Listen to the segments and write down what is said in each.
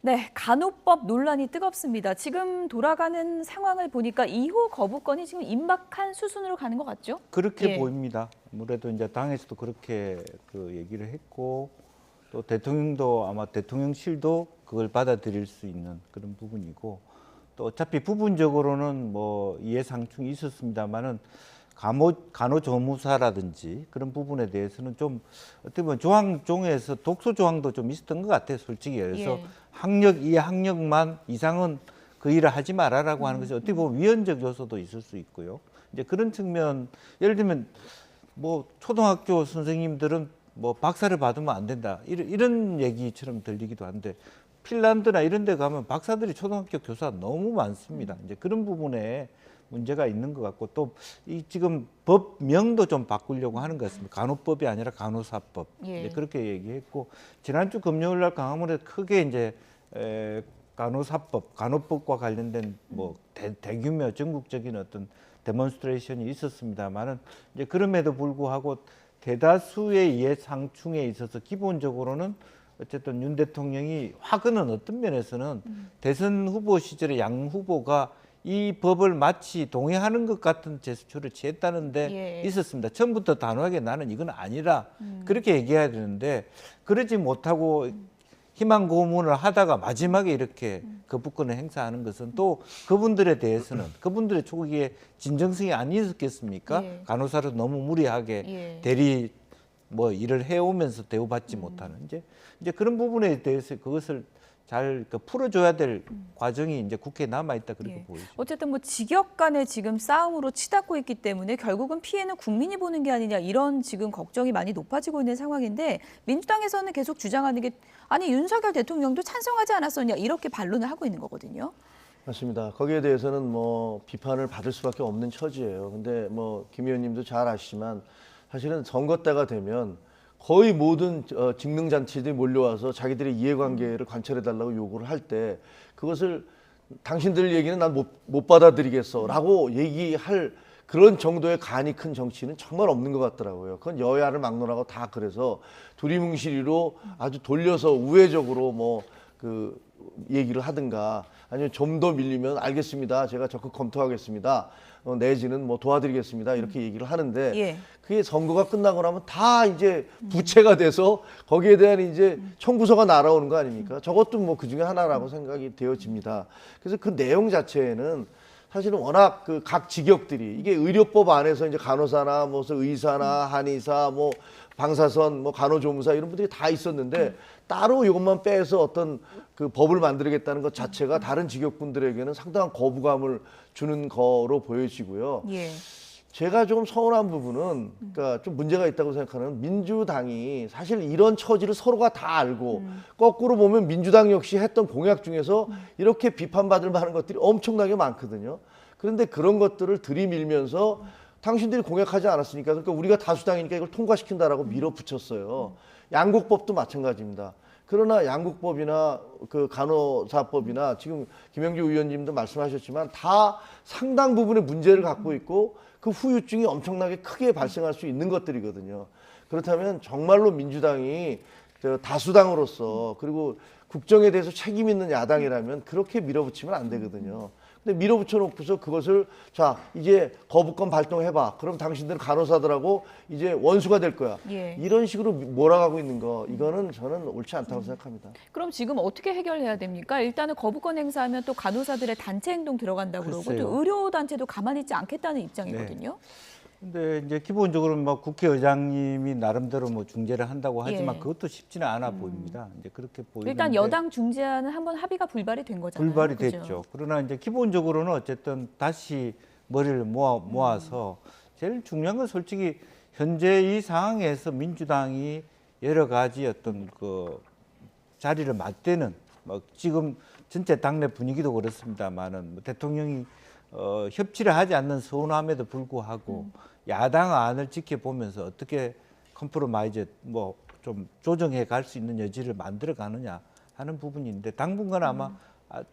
네, 간호법 논란이 뜨겁습니다. 지금 돌아가는 상황을 보니까 2호 거부권이 지금 임박한 수순으로 가는 것 같죠? 그렇게 예. 보입니다. 아무래도 이제 당에서도 그렇게 그 얘기를 했고 또 대통령도 아마 대통령실도 그걸 받아들일 수 있는 그런 부분이고 또 어차피 부분적으로는 뭐 이해상충이 있었습니다만은 간호조무사라든지 그런 부분에 대해서는 좀 어떻게 보면 조항 중에서 독소 조항도 좀 있었던 것 같아요, 솔직히. 그래서 예. 이 학력만 이상은 그 일을 하지 말아라고 하는 것이 어떻게 보면 위헌적 요소도 있을 수 있고요. 이제 그런 측면, 예를 들면 뭐 초등학교 선생님들은 뭐 박사를 받으면 안 된다 이런 얘기처럼 들리기도 한데 핀란드나 이런 데 가면 박사들이 초등학교 교사 너무 많습니다. 이제 그런 부분에 문제가 있는 것 같고 또 이 지금 법명도 좀 바꾸려고 하는 것 같습니다. 간호법이 아니라 간호사법. 예. 이제 그렇게 얘기했고 지난주 금요일 날 광화문에 크게 이제 간호사법, 간호법과 관련된 뭐 대규모 전국적인 어떤 데몬스트레이션이 있었습니다만은 이제 그럼에도 불구하고 대다수의 이해상충에 있어서 기본적으로는 어쨌든 윤 대통령이 화근은 어떤 면에서는 대선 후보 시절에 양 후보가 이 법을 마치 동의하는 것 같은 제스처를 취했다는데 예. 있었습니다. 처음부터 단호하게 나는 이건 아니라 그렇게 얘기해야 되는데 그러지 못하고 희망 고문을 하다가 마지막에 이렇게 거부권을 행사하는 것은 또 그분들에 대해서는 그분들의 초기에 진정성이 안 있었겠습니까? 예. 간호사를 너무 무리하게 예. 대리 뭐 일을 해오면서 대우받지 못하는 이제 그런 부분에 대해서 그것을 잘 풀어줘야 될 과정이 이제 국회에 남아 있다 그렇게 예. 보이죠. 어쨌든 뭐 직역 간의 지금 싸움으로 치닫고 있기 때문에 결국은 피해는 국민이 보는 게 아니냐 이런 지금 걱정이 많이 높아지고 있는 상황인데 민주당에서는 계속 주장하는 게 아니 윤석열 대통령도 찬성하지 않았었냐 이렇게 반론을 하고 있는 거거든요. 맞습니다. 거기에 대해서는 뭐 비판을 받을 수밖에 없는 처지예요. 근데 뭐 김 의원님도 잘 아시지만 사실은 선거 때가 되면 거의 모든 직능잔치들이 몰려와서 자기들의 이해관계를 관철해달라고 요구를 할 때 그것을 당신들 얘기는 난 못 받아들이겠어라고 얘기할 그런 정도의 간이 큰 정치는 정말 없는 것 같더라고요. 그건 여야를 막론하고 다 그래서 두리뭉실이로 아주 돌려서 우회적으로 뭐 그 얘기를 하든가 아니면 좀 더 밀리면 알겠습니다. 제가 적극 검토하겠습니다. 내지는 뭐 도와드리겠습니다. 이렇게 얘기를 하는데 예. 그게 선거가 끝나고 나면 다 이제 부채가 돼서 거기에 대한 이제 청구서가 날아오는 거 아닙니까? 저것도 뭐 그 중에 하나라고 생각이 되어집니다. 그래서 그 내용 자체에는 사실은 워낙 그 각 직역들이 이게 의료법 안에서 이제 간호사나 무슨 의사나 한의사 뭐 방사선 뭐 간호조무사 이런 분들이 다 있었는데 따로 이것만 빼서 어떤 그 법을 만들겠다는 것 자체가 다른 직역분들에게는 상당한 거부감을 주는 거로 보여지고요. 예. 제가 조금 서운한 부분은 그러니까 좀 문제가 있다고 생각하는 민주당이 사실 이런 처지를 서로가 다 알고 거꾸로 보면 민주당 역시 했던 공약 중에서 이렇게 비판받을 만한 것들이 엄청나게 많거든요. 그런데 그런 것들을 들이밀면서 당신들이 공약하지 않았으니까 그러니까 우리가 다수당이니까 이걸 통과시킨다라고 밀어붙였어요. 양곡법도 마찬가지입니다. 그러나 양국법이나 그 간호사법이나 지금 김영주 의원님도 말씀하셨지만 다 상당 부분의 문제를 갖고 있고 그 후유증이 엄청나게 크게 발생할 수 있는 것들이거든요. 그렇다면 정말로 민주당이 다수당으로서 그리고 국정에 대해서 책임 있는 야당이라면 그렇게 밀어붙이면 안 되거든요. 근데 밀어붙여 놓고서 그것을 자 이제 거부권 발동해봐. 그럼 당신들은 간호사들하고 이제 원수가 될 거야. 예. 이런 식으로 몰아가고 있는 거 이거는 저는 옳지 않다고 생각합니다. 그럼 지금 어떻게 해결해야 됩니까? 일단은 거부권 행사하면 또 간호사들의 단체 행동 들어간다고 그러고 글쎄요. 또 의료 단체도 가만히 있지 않겠다는 입장이거든요. 근데 이제 기본적으로 뭐 국회의장님이 나름대로 뭐 중재를 한다고 하지만 예. 그것도 쉽지는 않아 보입니다. 이제 그렇게 보이는데 일단 여당 중재안은 한번 합의가 불발이 된 거잖아요. 불발이 그죠? 됐죠. 그러나 이제 기본적으로는 어쨌든 다시 머리를 모아서 제일 중요한 건 솔직히 현재 이 상황에서 민주당이 여러 가지 어떤 그 자리를 맞대는 뭐 지금 전체 당내 분위기도 그렇습니다만은 뭐 대통령이 협치를 하지 않는 서운함에도 불구하고 야당 안을 지켜보면서 어떻게 컴프로마이즈 뭐 좀 조정해 갈 수 있는 여지를 만들어 가느냐 하는 부분인데 당분간 아마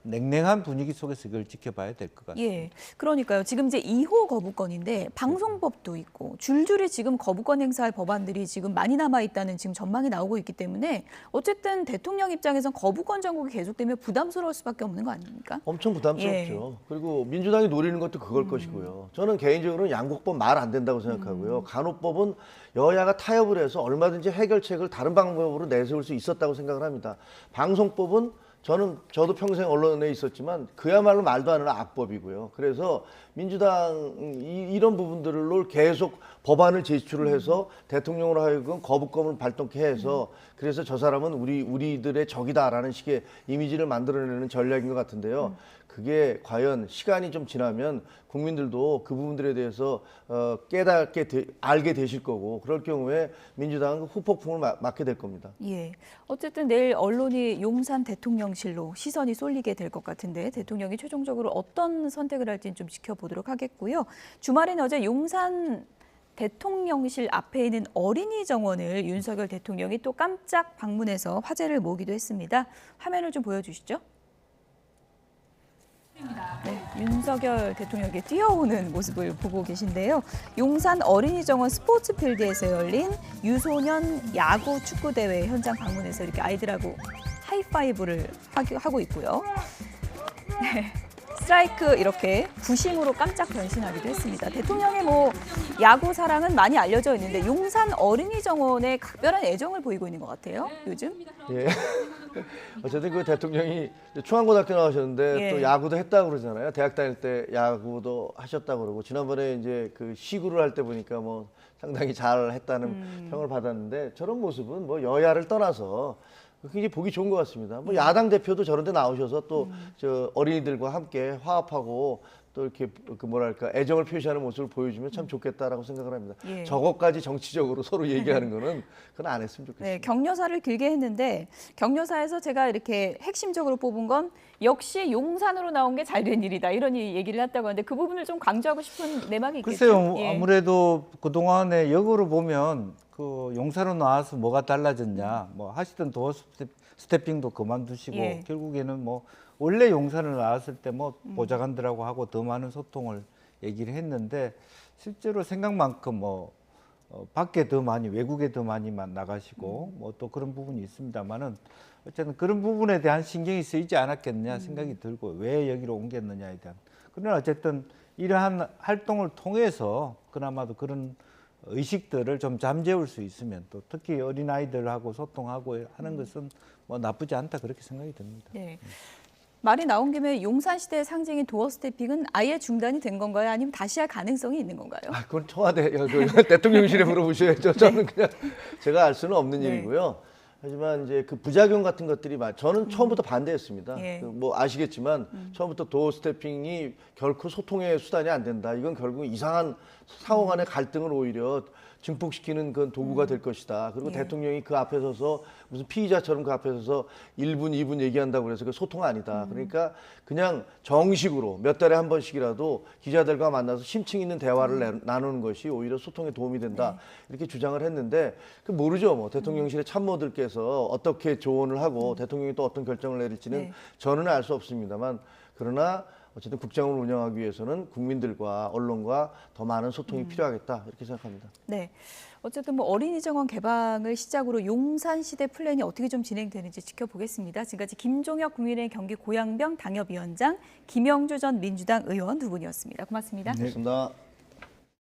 냉랭한 분위기 속에서 이걸 지켜봐야 될 것 같습니다. 예, 그러니까요. 지금 이제 2호 거부권인데 방송법도 있고 줄줄이 지금 거부권 행사할 법안들이 지금 많이 남아 있다는 지금 전망이 나오고 있기 때문에 어쨌든 대통령 입장에선 거부권 정국이 계속되면 부담스러울 수밖에 없는 거 아닙니까? 엄청 부담스럽죠. 그리고 민주당이 노리는 것도 그걸 것이고요. 저는 개인적으로는 양곡법 말 안 된다고 생각하고요. 간호법은 여야가 타협을 해서 얼마든지 해결책을 다른 방법으로 내세울 수 있었다고 생각을 합니다. 방송법은 저도 평생 언론에 있었지만 그야말로 말도 안 하는 악법이고요. 그래서 민주당 이런 부분들로 계속 법안을 제출을 해서 대통령으로 하여금 거부권을 발동케 해서 그래서 저 사람은 우리들의 적이다라는 식의 이미지를 만들어내는 전략인 것 같은데요. 그게 과연 시간이 좀 지나면 국민들도 그 부분들에 대해서 알게 되실 거고 그럴 경우에 민주당은 후폭풍을 맞게 될 겁니다. 예. 어쨌든 내일 언론이 용산 대통령실로 시선이 쏠리게 될 것 같은데 대통령이 최종적으로 어떤 선택을 할지는 좀 지켜보도록 하겠고요. 주말에는 어제 용산 대통령실 앞에 있는 어린이 정원을 윤석열 대통령이 또 깜짝 방문해서 화제를 모으기도 했습니다. 화면을 좀 보여주시죠. 네, 윤석열 대통령이 뛰어오는 모습을 보고 계신데요. 용산 어린이정원 스포츠필드에서 열린 유소년 야구 축구대회 현장 방문해서 이렇게 아이들하고 하이파이브를 하고 있고요. 네, 스트라이크 이렇게 부심으로 깜짝 변신하기도 했습니다. 대통령의 야구 사랑은 많이 알려져 있는데 용산 어린이정원에 각별한 애정을 보이고 있는 것 같아요. 요즘. 예. 어쨌든 그 대통령이 중앙고등학교 나오셨는데 예. 또 야구도 했다고 그러잖아요. 대학 다닐 때 야구도 하셨다고 그러고 지난번에 이제 그 시구를 할 때 보니까 상당히 잘 했다는 평을 받았는데 저런 모습은 여야를 떠나서 굉장히 보기 좋은 것 같습니다. 야당 대표도 저런 데 나오셔서 또 저 어린이들과 함께 화합하고 또 이렇게 애정을 표시하는 모습을 보여주면 참 좋겠다라고 생각을 합니다. 예. 저것까지 정치적으로 서로 얘기하는 거는 그건 안 했으면 좋겠습니다. 네, 격려사를 길게 했는데 격려사에서 제가 이렇게 핵심적으로 뽑은 건 역시 용산으로 나온 게 잘된 일이다 이런 얘기를 했다고 하는데 그 부분을 좀 강조하고 싶은 내막이 있겠죠. 글쎄요, 예. 아무래도 그동안에 역으로 보면 그 용사로 나와서 뭐가 달라졌냐, 하시던 도어 스태핑도 그만두시고 예. 결국에는 원래 용산을 나왔을 때 보좌관들하고 하고 더 많은 소통을 얘기를 했는데 실제로 생각만큼 밖에 더 많이 외국에 더 많이 나가시고 또 그런 부분이 있습니다만은 어쨌든 그런 부분에 대한 신경이 쓰이지 않았겠느냐 생각이 들고 왜 여기로 옮겼느냐에 대한 그러나 어쨌든 이러한 활동을 통해서 그나마도 그런 의식들을 좀 잠재울 수 있으면 또 특히 어린아이들하고 소통하고 하는 것은 나쁘지 않다 그렇게 생각이 듭니다. 네. 말이 나온 김에 용산시대의 상징인 도어 스태핑은 아예 중단이 된 건가요? 아니면 다시 할 가능성이 있는 건가요? 그건 청와대 대통령실에 물어보셔야죠. 저는 그냥 제가 알 수는 없는 네. 일이고요. 하지만 이제 그 부작용 같은 것들이 저는 처음부터 반대했습니다. 예. 아시겠지만 처음부터 도어 스태핑이 결코 소통의 수단이 안 된다. 이건 결국 이상한 상호 간의 갈등을 오히려 증폭시키는 그런 도구가 될 것이다. 그리고 예. 대통령이 그 앞에 서서 무슨 피의자처럼 그 앞에 서서 1분, 2분 얘기한다고 그래서 그 소통 아니다. 그러니까 그냥 정식으로 몇 달에 한 번씩이라도 기자들과 만나서 심층 있는 대화를 나누는 것이 오히려 소통에 도움이 된다. 이렇게 주장을 했는데 모르죠. 대통령실의 참모들께서 어떻게 조언을 하고 대통령이 또 어떤 결정을 내릴지는 네. 저는 알 수 없습니다만 그러나 어쨌든 국정을 운영하기 위해서는 국민들과 언론과 더 많은 소통이 필요하겠다 이렇게 생각합니다. 네. 어쨌든 어린이정원 개방을 시작으로 용산시대 플랜이 어떻게 좀 진행되는지 지켜보겠습니다. 지금까지 김종혁 국민의힘 경기 고양병 당협위원장, 김영주 전 민주당 의원 두 분이었습니다. 고맙습니다. 고맙습니다.